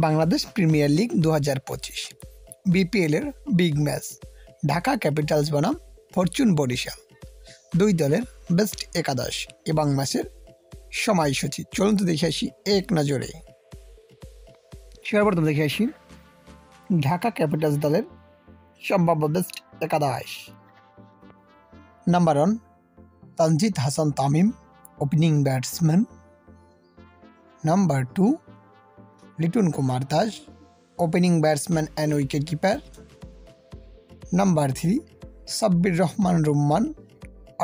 Bangladesh premier league 2025 বিপিএল-এর big match Dhaka Capitals বনাম Fortune Barishal. দুই দলের বেস্ট একাদশ এবং ম্যাচের সময়সূচি চলুন তো দেখে আসি এক নজরে। সর্বপ্রথম দেখে আসি ঢাকা ক্যাপিটালস দলের সম্ভাব্য বেস্ট একাদশ। Number 1 Tanzid Hasan Tamim, opening batsman. Number 2 Liton Kumar Das, opening batsman and wicket keeper. Number 3 Sabbir Rahman Rumman,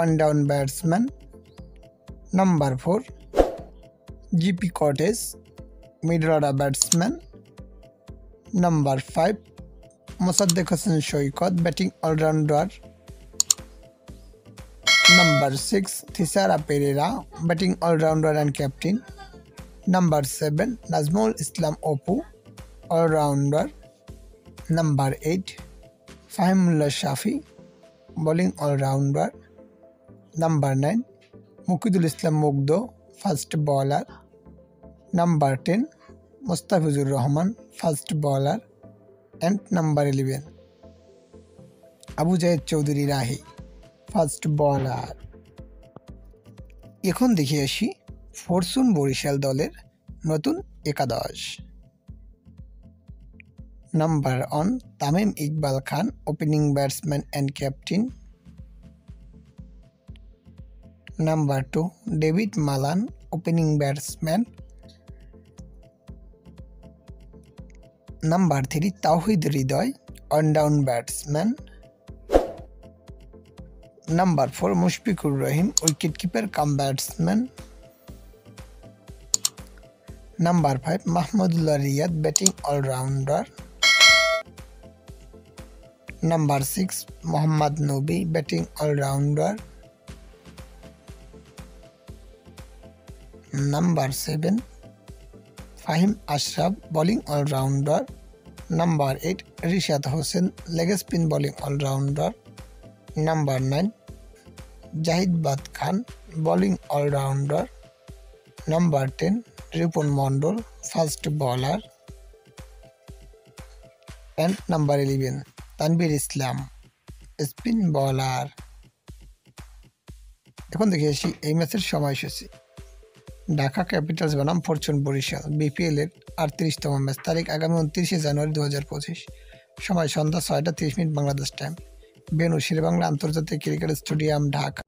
one down batsman. Number 4 JP Kotze, middle order batsman. Number 5 Mosaddek Hossain Saikat, batting allrounder. Number 6 Thisara Perera, batting allrounder and captain. Number 7 Nazmul Islam Apu, allrounder. Number 8 Fahimullah Shafi, bowling allrounder. Number 9 Mukidul Islam Mugdho, fast বলার। Number 10 Mustafizur Rahman, fast bowler. And number 11 Abu Jayed Chowdhury Rahi, fast bowler. এখন দেখে আসি Fortune Barishal দলের নতুন একাদশ। Number 1 Tamim Iqbal Khan, opening batsman and captain. Number 2 David Malan, opening batsman. Number 3 Towhid Hridoy, one down batsman. Number 4 Mushfiqur Rahim, wicket keeper cum batsman. Number 5 Mahmudullah Riyad, batting allrounder. Number 6 Mohammad Nabi, batting allrounder. Number 7 Faheem Ashraf, bowling allrounder. Number 8 Rishad Hossain, leg spin bowling allrounder. Number 9 Zahid বাদ Khan, bowling allrounder. Number 10 Ripon Mondol, fast bowler. And number 11 Tanvir Islam, spin bowler. এখন দেখে আসি এই ম্যাচের সময়সূচি। Dhaka Capitals বনাম Fortune Barishal বিপিএল-এর 38তম ম্যাচ, তারিখ আগামী 29শে জানুয়ারি 2025, সময় সন্ধ্যা 6টা 30 মিনিট বাংলাদেশ টাইম। ভেন্যু শেরেবাংলা আন্তর্জাতিক ক্রিকেট স্টেডিয়াম, ঢাকা।